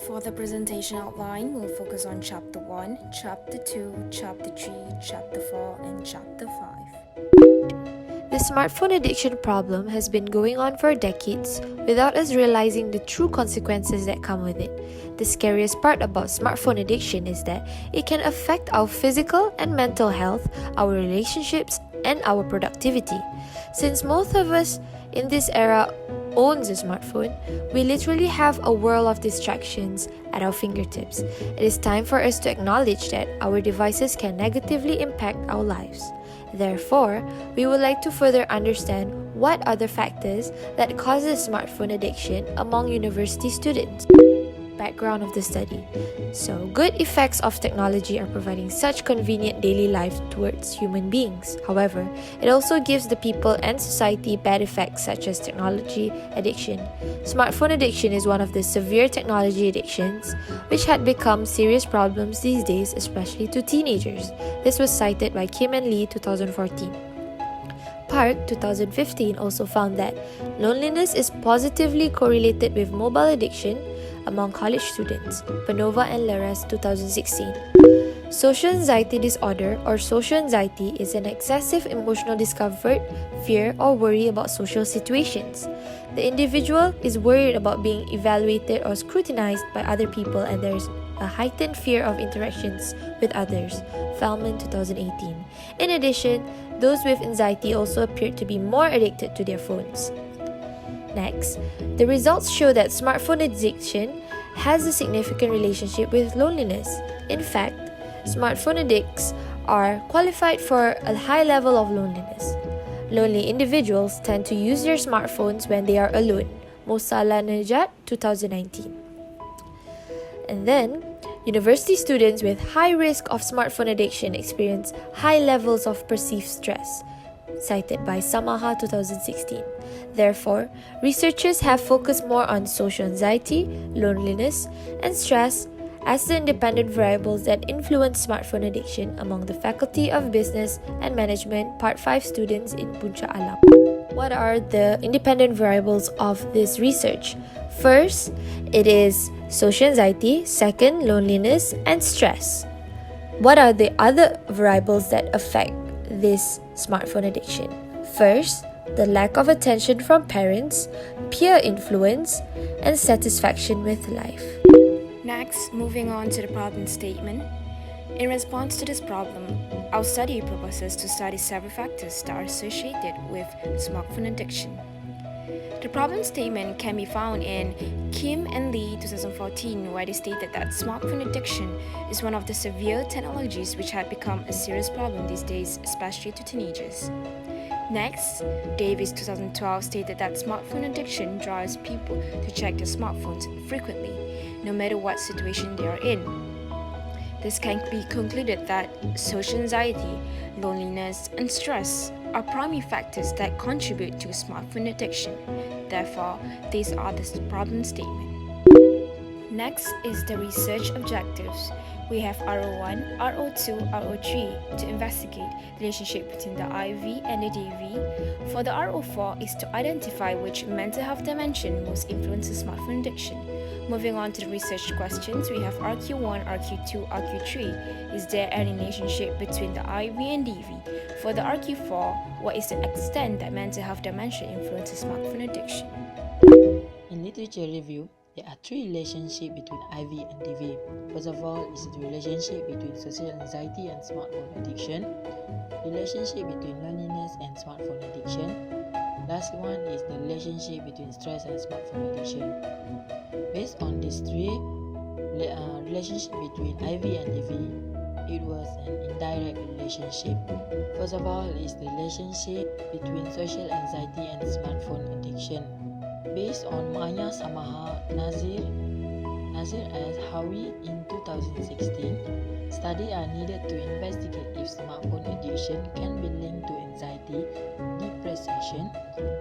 For the presentation outline, we'll focus on Chapter 1, Chapter 2, Chapter 3, Chapter 4, and Chapter 5. The smartphone addiction problem has been going on for decades without us realizing the true consequences that come with it. The scariest part about smartphone addiction is that it can affect our physical and mental health, our relationships, and our productivity. Since most of us in this era owns a smartphone, we literally have a world of distractions at our fingertips. It is time for us to acknowledge that our devices can negatively impact our lives. Therefore, we would like to further understand what are the factors that causes smartphone addiction among university students. Background of the study. So, good effects of technology are providing such convenient daily life towards human beings. However, it also gives the people and society bad effects such as technology addiction. Smartphone addiction is one of the severe technology addictions which had become serious problems these days, especially to teenagers. This was cited by Kim and Lee 2014. Park 2015 also found that loneliness is positively correlated with mobile addiction among college students, Panova and Laras 2016. Social anxiety disorder or social anxiety is an excessive emotional discomfort, fear, or worry about social situations. The individual is worried about being evaluated or scrutinized by other people, and there is a heightened fear of interactions with others, Feldman 2018. In addition, those with anxiety also appear to be more addicted to their phones. Next, the results show that smartphone addiction has a significant relationship with loneliness. In fact, smartphone addicts are qualified for a high level of loneliness. Lonely individuals tend to use their smartphones when they are alone, Mosala Najat 2019. And then, university students with high risk of smartphone addiction experience high levels of perceived stress, cited by Samaha 2016. Therefore, researchers have focused more on social anxiety, loneliness, and stress as the independent variables that influence smartphone addiction among the Faculty of Business and Management Part 5 students in Puncak Alam. What are the independent variables of this research? First, it is social anxiety, second, loneliness, and stress. What are the other variables that affect this smartphone addiction? First, the lack of attention from parents, peer influence, and satisfaction with life. Next, moving on to the problem statement. In response to this problem, our study proposes to study several factors that are associated with smartphone addiction. The problem statement can be found in Kim and Lee 2014, where they stated that smartphone addiction is one of the severe technologies which had become a serious problem these days, especially to teenagers. Next, Davis 2012 stated that smartphone addiction drives people to check their smartphones frequently, no matter what situation they are in. This can be concluded that social anxiety, loneliness, and stress are primary factors that contribute to smartphone addiction. Therefore, these are the problem statement. Next is the research objectives. We have RO1, RO2, RO3 to investigate the relationship between the IV and the DV. For the RO4 is to identify which mental health dimension most influences smartphone addiction. Moving on to the research questions, we have RQ1, RQ2, RQ3. Is there any relationship between the IV and DV? For the RQ4, what is the extent that mental health dimension influences smartphone addiction? In literature review, there are three relationships between IV and DV. First of all is the relationship between social anxiety and smartphone addiction, relationship between loneliness and smartphone addiction. Last one is the relationship between stress and smartphone addiction. Based on these three relationship between IV and DV, it was an indirect relationship. First of all is the relationship between social anxiety and smartphone addiction. Based on Maya Samaha, Nazir as Howie in 2016, studies are needed to investigate if smartphone addiction can be linked to anxiety, depression,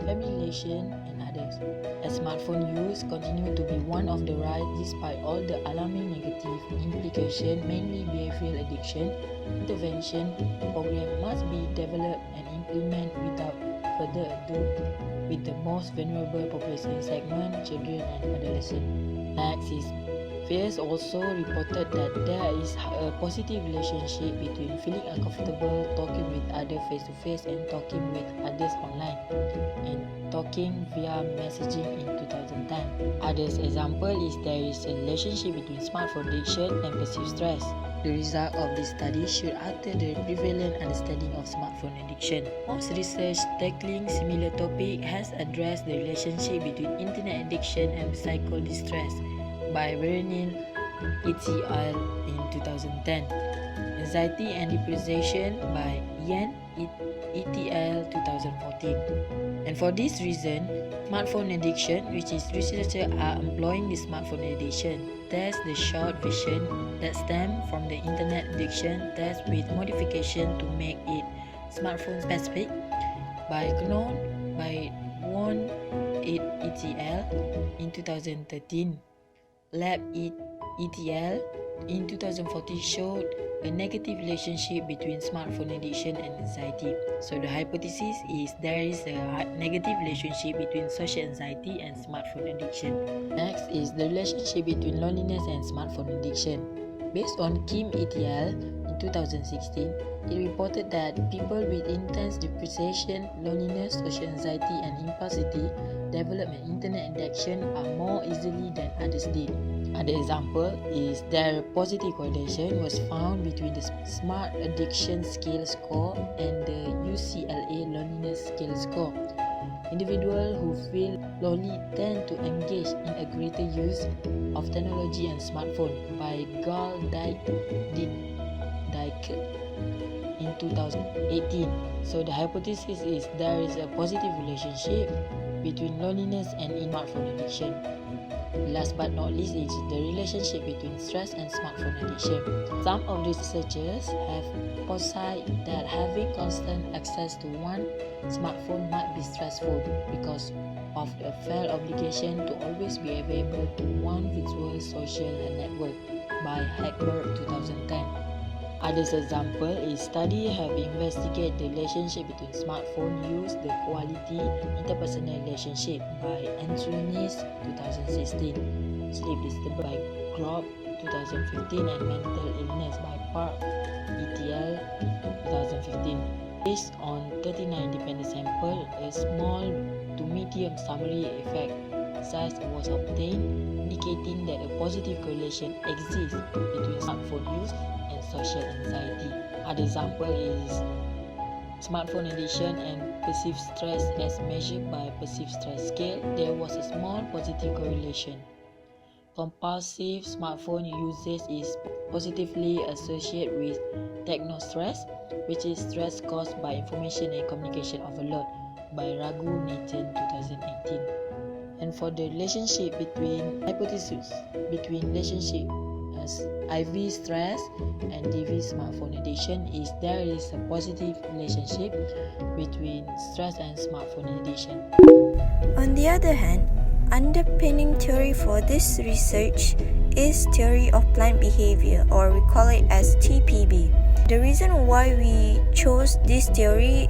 fibrillation, and others. As smartphone use continue to be one of the rise despite all the alarming negative implications, mainly behavioral addiction, intervention program must be developed and implemented without further ado with the most vulnerable population segment, children and adolescents. Next is Peers also reported that there is a positive relationship between feeling uncomfortable talking with others face-to-face and talking with others online, and talking via messaging in 2010. Other example is there is a relationship between smartphone addiction and perceived stress. The result of this study should alter the prevalent understanding of smartphone addiction. Most research tackling similar topic has addressed the relationship between internet addiction and psycho distress by Bernil et al. In 2010. Anxiety and Depression by Ian et al. 2014. And for this reason, smartphone addiction, which is researchers are employing the smartphone addiction test the short version that stem from the internet addiction test with modification to make it smartphone specific by Known by Won et al. In 2013. Lab et al. In 2014 showed a negative relationship between smartphone addiction and anxiety. So the hypothesis is there is a negative relationship between social anxiety and smartphone addiction. Next is the relationship between loneliness and smartphone addiction. Based on Kim et al. In 2016, it reported that people with intense depression, loneliness, social anxiety, and impulsivity develop an internet addiction are more easily than others did. Another example is their positive correlation was found between the Smart Addiction Scale Score and the UCLA Loneliness Scale Score. Individuals who feel lonely tend to engage in a greater use of technology and smartphone by Gal Dyke in 2018. So the hypothesis is there is a positive relationship between loneliness and smartphone addiction. Last but not least is the relationship between stress and smartphone addiction. Some of the researchers have posited that having constant access to one smartphone might be stressful because of the felt obligation to always be available to one virtual social network by Hackberg 2010. Other example is study have investigated the relationship between smartphone use, the quality interpersonal relationship by Anthony's 2016, sleep disturbance by Grob 2015, and mental illness by Park et al. 2015. Based on 39 independent samples, a small to medium summary effect size was obtained, indicating that a positive correlation exists between smartphone use and social anxiety. Other example is smartphone addiction and perceived stress as measured by perceived stress scale. There was a small positive correlation. Compulsive smartphone usage is positively associated with techno-stress, which is stress caused by information and communication overload by Raghu Nathan 2018. And for the relationship between hypothesis between relationship IV stress and DV smartphone addiction is there is a positive relationship between stress and smartphone addiction. On the other hand, underpinning theory for this research is theory of plant behavior, or we call it as TPB. The reason why we chose this theory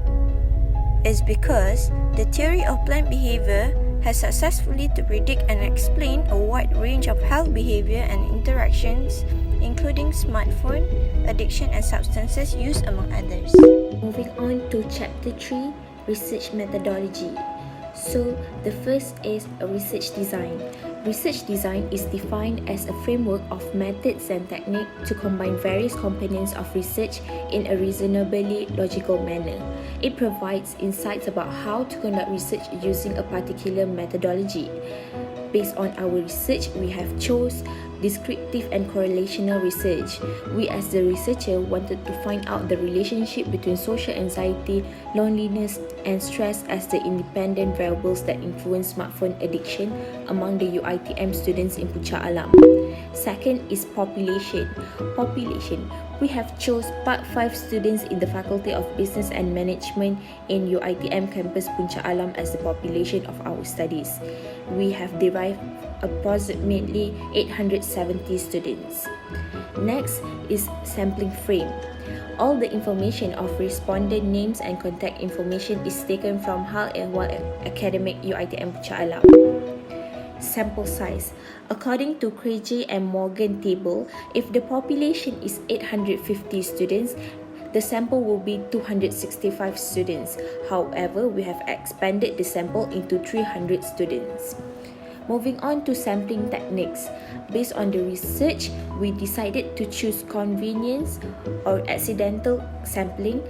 is because the theory of plant behavior has successfully to predict and explain a wide range of health behavior and interactions, including smartphone addiction and substances use, among others. Moving on to Chapter 3, Research Methodology. So, the first is a research design. Research design is defined as a framework of methods and techniques to combine various components of research in a reasonably logical manner. It provides insights about how to conduct research using a particular methodology. Based on our research, we have chose descriptive and correlational research. We as the researcher wanted to find out the relationship between social anxiety, loneliness, and stress as the independent variables that influence smartphone addiction among the Uitm students in Puncak Alam. Second is population. We have chose Part 5 students in the Faculty of Business and Management in Uitm campus Puncak Alam as the population of our studies. We have derived approximately 870 students. Next is sampling frame. All the information of respondent names and contact information is taken from Hal Ehwal Academic Uitm Puncak Alam. sample size. According to Krejci and Morgan table, if the population is 850 students, the sample will be 265 students. However, we have expanded the sample into 300 students. Moving on to sampling techniques. Based on the research, we decided to choose convenience or accidental sampling,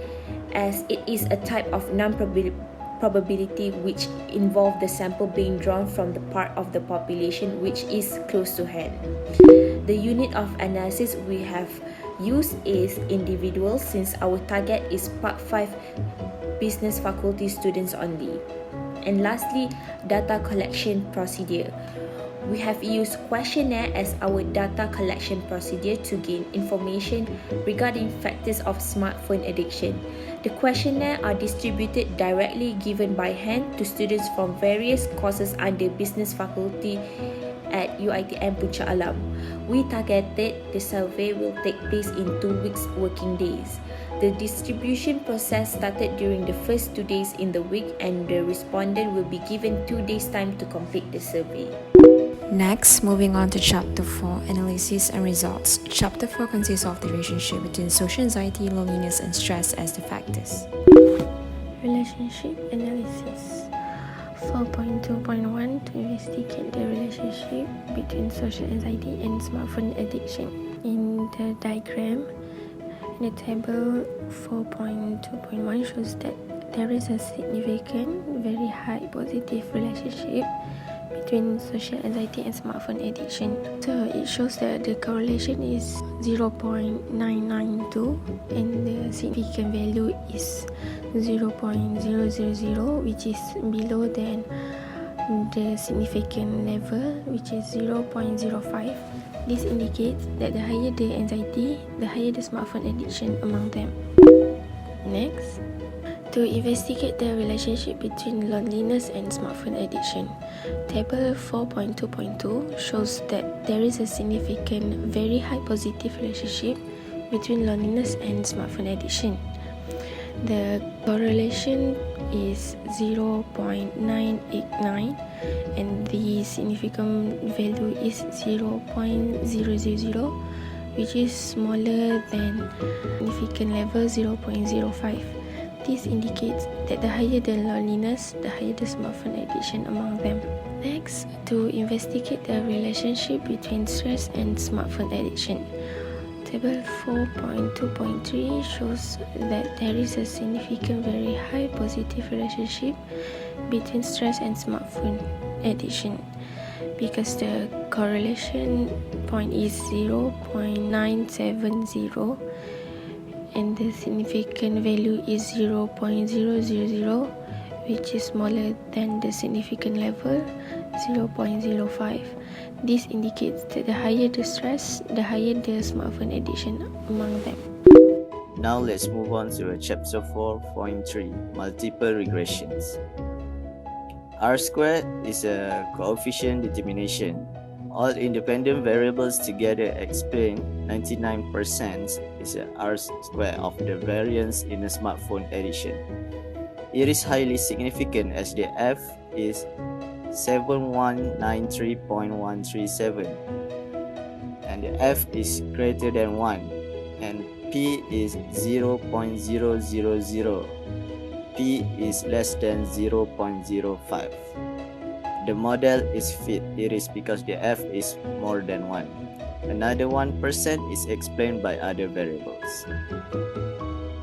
as it is a type of non-probability which involve the sample being drawn from the part of the population which is close to hand. The unit of analysis we have used is individuals, since our target is Part 5 business faculty students only. And lastly, data collection procedure. We have used questionnaire as our data collection procedure to gain information regarding factors of smartphone addiction. The questionnaire are distributed directly given by hand to students from various courses under business faculty at Uitm Puncak. We targeted the survey will take place in 2 weeks working days. The distribution process started during the first 2 days in the week, and the respondent will be given 2 days time to complete the survey. Next, moving on to Chapter 4, Analysis and Results. Chapter 4 consists of the relationship between social anxiety, loneliness, and stress as the factors. Relationship analysis. 4.2.1 to investigate the relationship between social anxiety and smartphone addiction. In the diagram, the table 4.2.1 shows that there is a significant, very high positive relationship between social anxiety and smartphone addiction. So it shows that the correlation is 0.992 and the significant value is 0.000, which is below than the significant level, which is 0.05. This indicates that the higher the anxiety, the higher the smartphone addiction among them. Next, to investigate the relationship between loneliness and smartphone addiction. Table 4.2.2 shows that there is a significant, very high positive relationship between loneliness and smartphone addiction. The correlation is 0.989 and the significant value is 0.000, which is smaller than significant level 0.05. This indicates that the higher the loneliness, the higher the smartphone addiction among them. Next, to investigate the relationship between stress and smartphone addiction. Table 4.2.3 shows that there is a significant, very high positive relationship between stress and smartphone addiction, because the correlation point is 0.970 and the significant value is 0.000, which is smaller than the significant level 0.05. This indicates that the higher the stress, the higher the smartphone addiction among them. Now let's move on to chapter 4.3, multiple regressions. R squared is a coefficient determination. All independent variables together explain 99% is a R squared of the variance in a smartphone addiction. It is highly significant as the F is 7193.137 and the F is greater than 1 and P is 0.000. P is less than 0.05. The model is fit. It is because the F is more than 1. Another 1% is explained by other variables.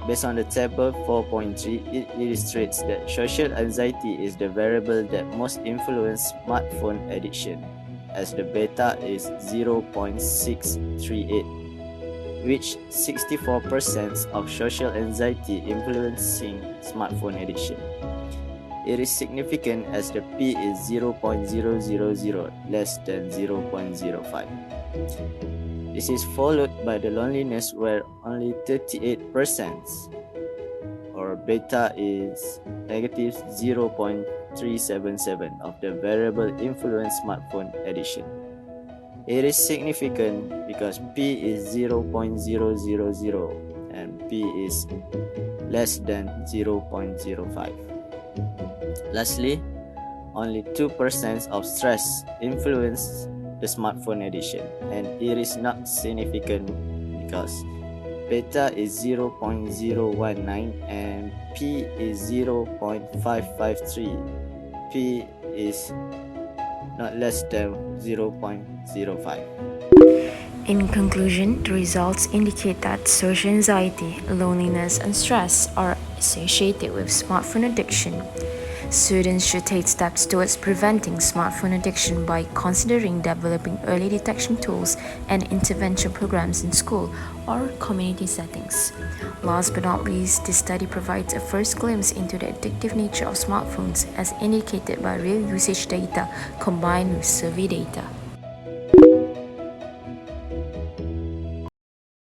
Based on the table 4.3, it illustrates that social anxiety is the variable that most influences smartphone addiction, as the beta is 0.638, which 64% of social anxiety influencing smartphone addiction. It is significant as the P is 0.000, less than 0.05. This is followed by the loneliness, where only 38% or beta is negative 0.377 of the variable influence smartphone addiction. It is significant because P is 0.000 and P is less than 0.05. Lastly, only 2% of stress influence the smartphone addiction, and it is not significant because beta is 0.019 and P is 0.553. P is not less than 0.05. In conclusion, the results indicate that social anxiety, loneliness, and stress are associated with smartphone addiction. Students should take steps towards preventing smartphone addiction by considering developing early detection tools and intervention programs in school or community settings. Last but not least, this study provides a first glimpse into the addictive nature of smartphones as indicated by real usage data combined with survey data.